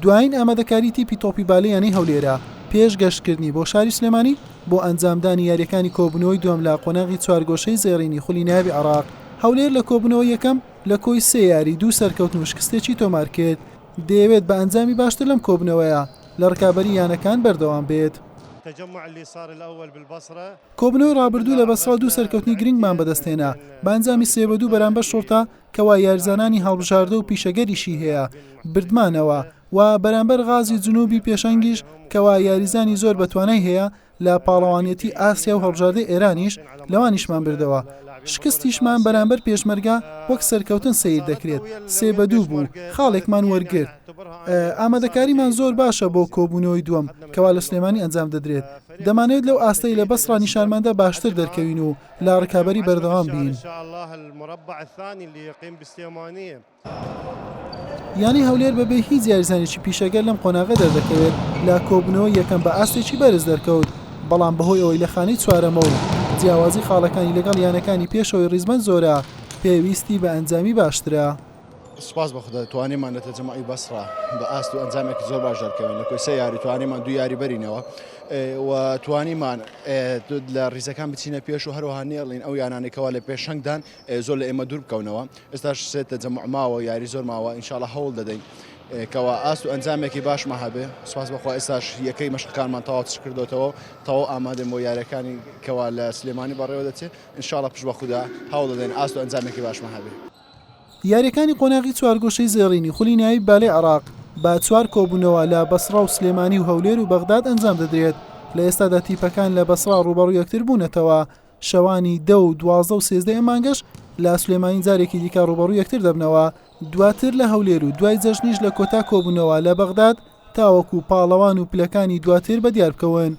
دوایین ئامادەکاری تیپی تۆپی بالەیانی هەولێرە پێش گەشتکردنی بۆ شاری سلێمانی بۆ ئەنجامدانی یاریەکانی کۆبوونەوەی دووەم لا قۆناغی چوارگۆشەی زێڕینی خولی ناوی عێراق. هەولێر لە کۆبوونەوە یەکەم لە کۆی سێ یاری دوو سەرکەوتن و شکستێکی تۆمار کرد. دەیەوێت بە ئەنجامی باشتر لەم کۆبوونەوەیە لە ڕکابەری یانەکان بەردەوام بێت. کۆبوونەوەی ڕابردوو لە بەسڕا دوو سەرکەوتنی گرنگمان بەدەستێنا بە ئەنجامی 3-2 بەرامبەر شۆرتا کەوا یاریزانانی هەڵبژاردە و پیشەگەریشی هەیە بردمانەوە و بەرامبەر غازی جنوبی پێشەنگیش کەوا یاریزانی زۆر بەتوانای هەیە لە پاڵەوانێتی ئاسیا و هەڵبژاردەی ئێرانیش لەوانیشمان بردەوە. شکستیشمان بەرامبەر پێشمەرگا وەک سەرکەوتن سیر دەکرێت 3-2 بوو خاڵێکمان وەرگرت. ئامادەکاریمان زۆر باشە بۆ کۆبوونەوەی دووەم کەوا لە سلێمانی ئەنجام دەدرێت. دەمانێت لەو ئاستەی لە بەسڕا نیشانماندا باشتر دەرکەوین و لا ڕکابەری بەردەوام بین. یانی هەولێر بەبێ هیچ یاریزانێکی پیشەگەر لەم قۆناغە دەردەکەوێت لە کۆبوونەوە یەکەم بە ئاستێکی بەرز دەرکەوت، بەڵام بەهۆی ئەوەی لە خانەی چوارەمە و جیاوازی خاڵەکانی لەگەڵ یانەکانی پێشەوەی ڕیزمەند زۆرە پێویستی بە ئەنجامی باشترە. سپاس بەخدا توانیمان لە تەجەمەعی بەسڕا بە ئاست و ئەنجامێکی زۆر باش دەرکەوێن لە کۆی سێ یاری توانیمان دوو یاری بەرینەوە و توانیمان لە ڕیزەکان بچینە پێش و هەروەها نێڵین ئەو یانانێکەوە لە پێشەنگدان زۆر لە ئێمە دوور بکەونەوە. ئێستاش سێ تەجەمەع ماوە یاری زۆر ماوە ئینشاڵڵا هەوڵ دەدەین کەوا ئاست و ئەنجامێکی باشمە هەبێ. سپاس بەخوا ئێستاش یەکەی مەشقەکانمان تەواو کردوتەوە تەواو ئامادەم بۆ یاریەکانی کەوا لە سلێمانی بەڕێوە دەچێت ئینشاڵڵا پشت بە خودا هەوڵ دەدەین ئاست و ئەنجامێکی باشمە هەبێ. یاریەکانی قۆناغی چوارگۆشەی زێڕینی خولی ناوی بالای عێراق با چوار کۆبوونەوە لە بەسڕا و سلێمانی و هەولێر و بەغداد ئەنجام دەدرێت. لە ئێستادا تیپەکان لە بەسڕا ڕوبەڕوو یەکتر بوونەتەوە. شەوانی 10 و 12 و 13 مانگەش لە سلێمانی جارێکی دیکە ڕوبەڕوو یەکتر دەبنەوە. دواتر لە هەولێر و دوای جەژنیش لە کۆتا کۆبوونەوە لە بەغداد تاوەکو پاڵەوان و پلەکانی دواتر بەدیار بکەون.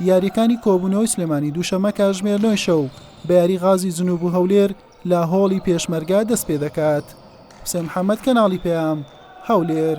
یاریەکانی کۆبوونەوەی سلێمانی دووشەمە کاتژمێر 9 شەو بە یاری غازی جنوب و هەولێر لە هۆڵی پێشمەرگا دەست پێ دەکات. حوسێن محەممەد کەناڵی پێیام هەولێر.